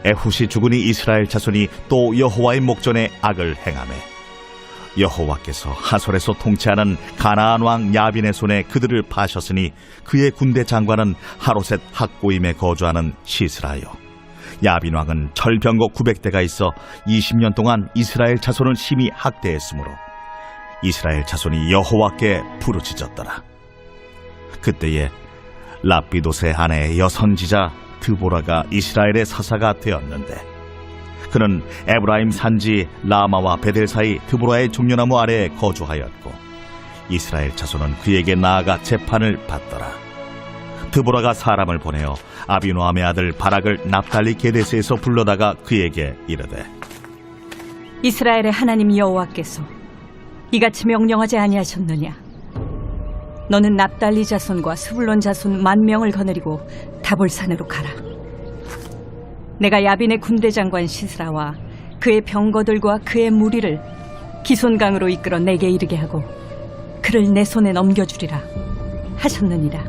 에훗이 죽으니 이스라엘 자손이 또 여호와의 목전에 악을 행하매 여호와께서 하솔에서 통치하는 가나안 왕 야빈의 손에 그들을 파셨으니 그의 군대 장관은 하로셋 학고임에 거주하는 시스라요. 야빈 왕은 철병거 900대가 있어 20년 동안 이스라엘 자손을 심히 학대했으므로 이스라엘 자손이 여호와께 부르짖었더라. 그때에 랍비돗의 아내 여선지자 드보라가 이스라엘의 사사가 되었는데 그는 에브라임 산지 라마와 베델 사이 드보라의 종려나무 아래에 거주하였고 이스라엘 자손은 그에게 나아가 재판을 받더라. 드보라가 사람을 보내어 아비노함의 아들 바락을 납달리 게데스에서 불러다가 그에게 이르되 이스라엘의 하나님 여호와께서 이같이 명령하지 아니하셨느냐? 너는 납달리 자손과 스불론 자손 10,000명을 거느리고 다볼산으로 가라. 내가 야빈의 군대 장관 시스라와 그의 병거들과 그의 무리를 기손강으로 이끌어 내게 이르게 하고 그를 내 손에 넘겨주리라 하셨느니라.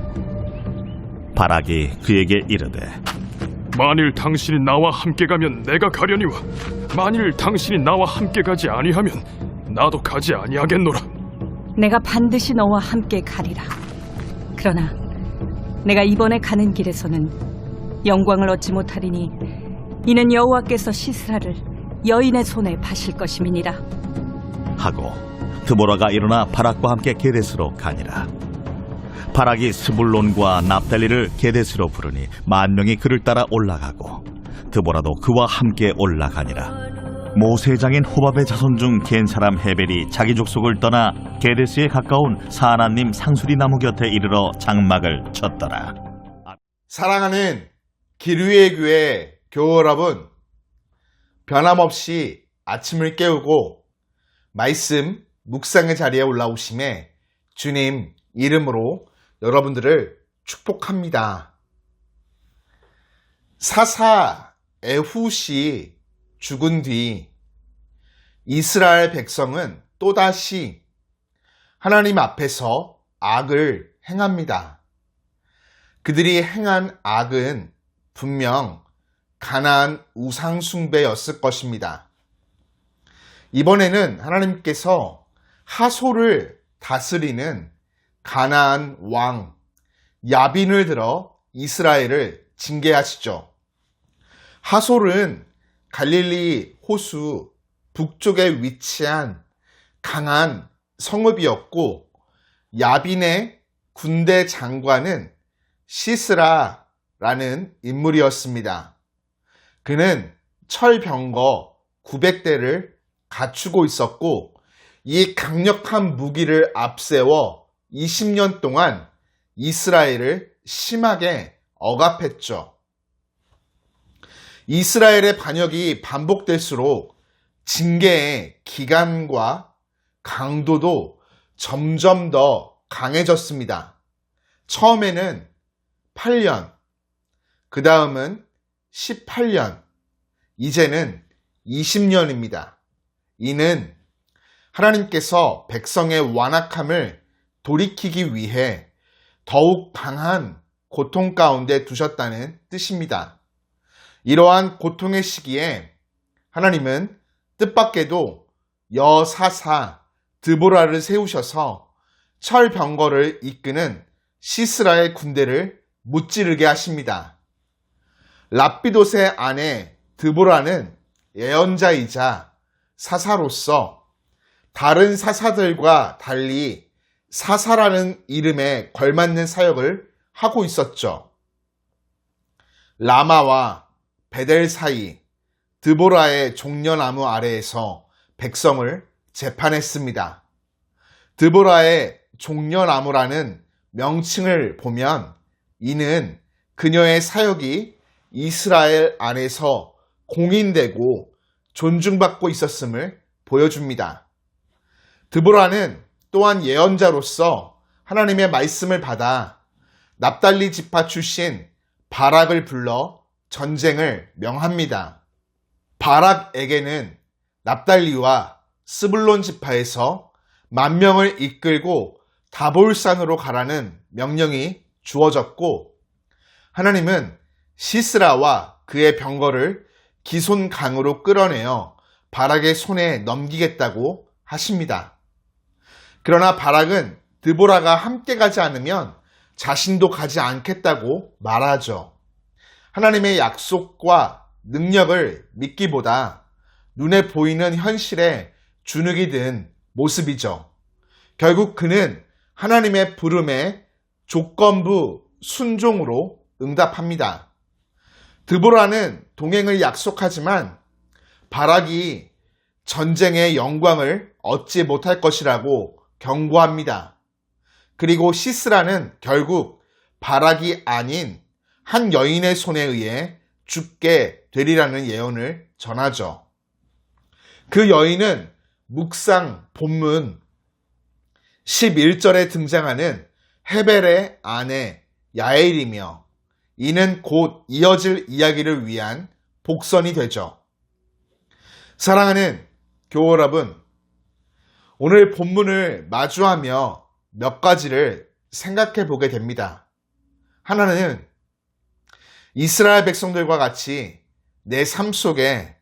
바락이 그에게 이르되 만일 당신이 나와 함께 가면 내가 가려니와 만일 당신이 나와 함께 가지 아니하면 나도 가지 아니하겠노라. 내가 반드시 너와 함께 가리라. 그러나 내가 이번에 가는 길에서는 영광을 얻지 못하리니 이는 여호와께서 시스라를 여인의 손에 파실 것임이니라 하고 드보라가 일어나 바락과 함께 게데스로 가니라. 바락이 스불론과 납달리를 게데스로 부르니 10,000명이 그를 따라 올라가고 드보라도 그와 함께 올라가니라. 모세의 장인 호밥의 자손 중 겐 사람 헤벨이 자기 족속을 떠나 게데스에 가까운 사하나님 상수리 나무 곁에 이르러 장막을 쳤더라. 사랑하는 기류의 교회 교우 여러분, 변함없이 아침을 깨우고 말씀 묵상의 자리에 올라오심에 주님 이름으로 여러분들을 축복합니다. 사사 에훗이 죽은 뒤 이스라엘 백성은 또다시 하나님 앞에서 악을 행합니다. 그들이 행한 악은 분명 가나안 우상 숭배였을 것입니다. 이번에는 하나님께서 하솔을 다스리는 가나안 왕 야빈을 들어 이스라엘을 징계하시죠. 하솔은 갈릴리 호수 북쪽에 위치한 강한 성읍이었고 야빈의 군대 장관은 시스라라는 인물이었습니다. 그는 철병거 900대를 갖추고 있었고 이 강력한 무기를 앞세워 20년 동안 이스라엘을 심하게 억압했죠. 이스라엘의 반역이 반복될수록 징계의 기간과 강도도 점점 더 강해졌습니다. 처음에는 8년, 그 다음은 18년, 이제는 20년입니다. 이는 하나님께서 백성의 완악함을 돌이키기 위해 더욱 강한 고통 가운데 두셨다는 뜻입니다. 이러한 고통의 시기에 하나님은 뜻밖에도 여사사 드보라를 세우셔서 철병거를 이끄는 시스라의 군대를 무찌르게 하십니다. 랍비돗의 아내 드보라는 예언자이자 사사로서 다른 사사들과 달리 사사라는 이름에 걸맞는 사역을 하고 있었죠. 라마와 베델 사이 드보라의 종려나무 아래에서 백성을 재판했습니다. 드보라의 종려나무라는 명칭을 보면 이는 그녀의 사역이 이스라엘 안에서 공인되고 존중받고 있었음을 보여줍니다. 드보라는 또한 예언자로서 하나님의 말씀을 받아 납달리 지파 출신 바락을 불러 전쟁을 명합니다. 바락에게는 납달리와 스불론 지파에서 10,000명을 이끌고 다볼산으로 가라는 명령이 주어졌고 하나님은 시스라와 그의 병거를 기손강으로 끌어내어 바락의 손에 넘기겠다고 하십니다. 그러나 바락은 드보라가 함께 가지 않으면 자신도 가지 않겠다고 말하죠. 하나님의 약속과 능력을 믿기보다 눈에 보이는 현실에 주눅이 든 모습이죠. 결국 그는 하나님의 부름에 조건부 순종으로 응답합니다. 드보라는 동행을 약속하지만 바락이 전쟁의 영광을 얻지 못할 것이라고 경고합니다. 그리고 시스라는 결국 바락이 아닌 한 여인의 손에 의해 죽게 되리라는 예언을 전하죠. 그 여인은 묵상 본문 11절에 등장하는 헤벨의 아내 야엘이며 이는 곧 이어질 이야기를 위한 복선이 되죠. 사랑하는 교우 여러분, 오늘 본문을 마주하며 몇 가지를 생각해 보게 됩니다. 하나는 이스라엘 백성들과 같이 내 삶 속에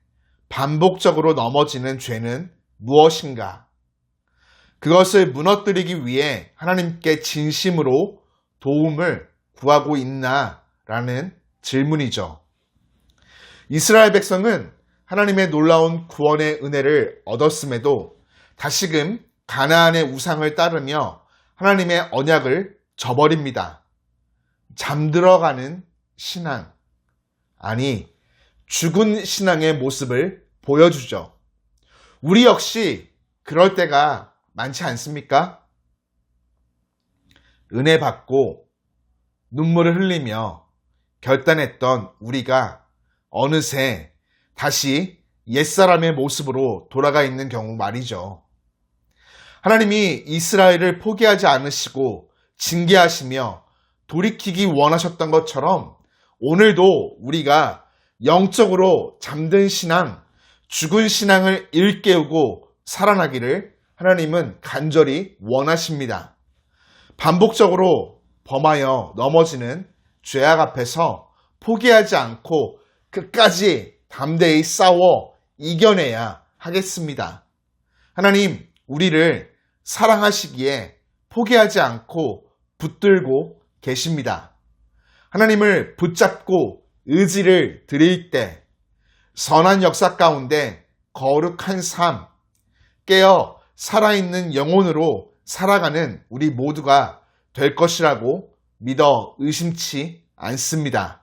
반복적으로 넘어지는 죄는 무엇인가? 그것을 무너뜨리기 위해 하나님께 진심으로 도움을 구하고 있나? 라는 질문이죠. 이스라엘 백성은 하나님의 놀라운 구원의 은혜를 얻었음에도 다시금 가나안의 우상을 따르며 하나님의 언약을 저버립니다. 잠들어가는 신앙, 아니 죽은 신앙의 모습을 보여주죠. 우리 역시 그럴 때가 많지 않습니까? 은혜 받고 눈물을 흘리며 결단했던 우리가 어느새 다시 옛사람의 모습으로 돌아가 있는 경우 말이죠. 하나님이 이스라엘을 포기하지 않으시고 징계하시며 돌이키기 원하셨던 것처럼 오늘도 우리가 영적으로 잠든 신앙, 죽은 신앙을 일깨우고 살아나기를 하나님은 간절히 원하십니다. 반복적으로 범하여 넘어지는 죄악 앞에서 포기하지 않고 끝까지 담대히 싸워 이겨내야 하겠습니다. 하나님, 우리를 사랑하시기에 포기하지 않고 붙들고 계십니다. 하나님을 붙잡고 의지를 드릴 때 선한 역사 가운데 거룩한 삶, 깨어 살아있는 영혼으로 살아가는 우리 모두가 될 것이라고 믿어 의심치 않습니다.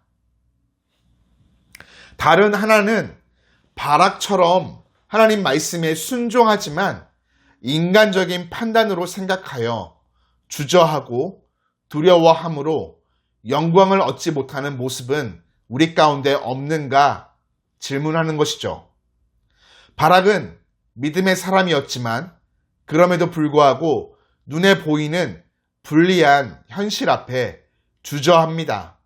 다른 하나는 바락처럼 하나님 말씀에 순종하지만 인간적인 판단으로 생각하여 주저하고 두려워함으로 영광을 얻지 못하는 모습은 우리 가운데 없는가 질문하는 것이죠. 바락은 믿음의 사람이었지만 그럼에도 불구하고 눈에 보이는 불리한 현실 앞에 주저합니다.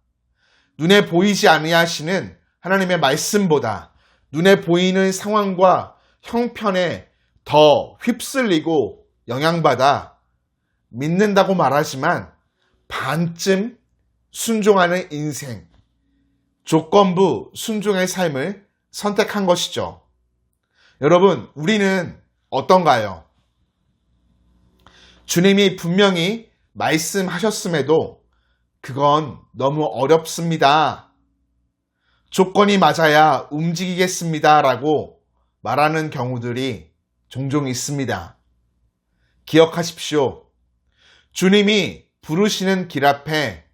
눈에 보이지 아니하시는 하나님의 말씀보다 눈에 보이는 상황과 형편에 더 휩쓸리고 영향받아 믿는다고 말하지만 반쯤 순종하는 인생, 조건부 순종의 삶을 선택한 것이죠. 여러분, 우리는 어떤가요? 주님이 분명히 말씀하셨음에도 그건 너무 어렵습니다. 조건이 맞아야 움직이겠습니다. 라고 말하는 경우들이 종종 있습니다. 기억하십시오. 주님이 부르시는 길 앞에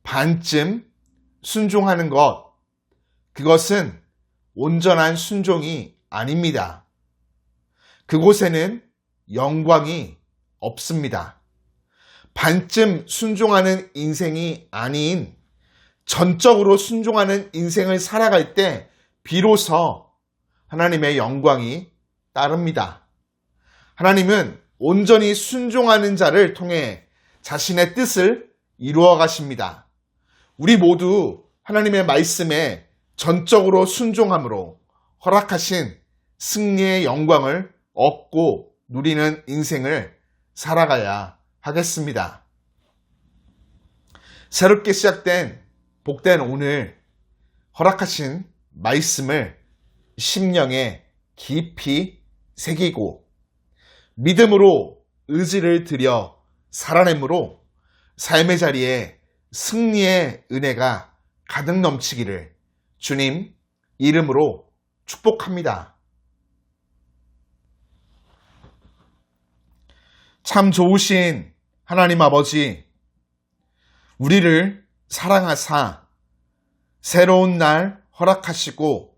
반쯤 순종하는 것, 그것은 온전한 순종이 아닙니다. 그곳에는 영광이 없습니다. 반쯤 순종하는 인생이 아닌 전적으로 순종하는 인생을 살아갈 때 비로소 하나님의 영광이 따릅니다. 하나님은 온전히 순종하는 자를 통해 자신의 뜻을 이루어 가십니다. 우리 모두 하나님의 말씀에 전적으로 순종함으로 허락하신 승리의 영광을 얻고 누리는 인생을 살아가야 하겠습니다. 새롭게 시작된 복된 오늘 허락하신 말씀을 심령에 깊이 새기고 믿음으로 의지를 들여 살아내므로 삶의 자리에 승리의 은혜가 가득 넘치기를 주님 이름으로 축복합니다. 참 좋으신 하나님 아버지, 우리를 사랑하사 새로운 날 허락하시고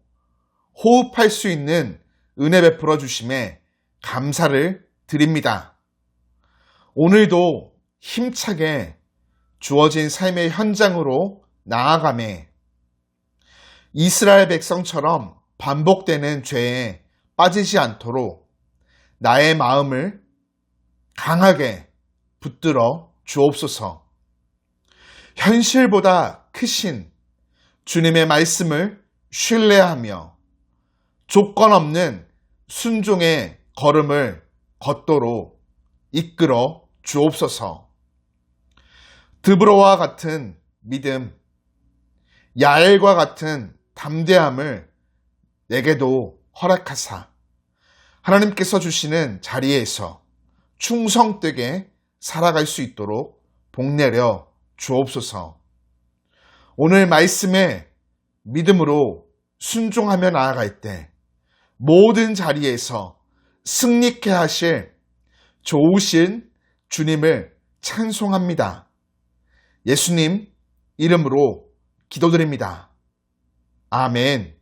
호흡할 수 있는 은혜 베풀어 주심에 감사를 드립니다. 오늘도 힘차게 주어진 삶의 현장으로 나아가매 이스라엘 백성처럼 반복되는 죄에 빠지지 않도록 나의 마음을 강하게 붙들어 주옵소서. 현실보다 크신 주님의 말씀을 신뢰하며 조건 없는 순종의 걸음을 걷도록 이끌어 주옵소서. 드브로와 같은 믿음, 야엘과 같은 담대함을 내게도 허락하사 하나님께서 주시는 자리에서 충성되게 살아갈 수 있도록 복내려 주옵소서. 오늘 말씀에 믿음으로 순종하며 나아갈 때 모든 자리에서 승리케 하실 좋으신 주님을 찬송합니다. 예수님 이름으로 기도드립니다. 아멘.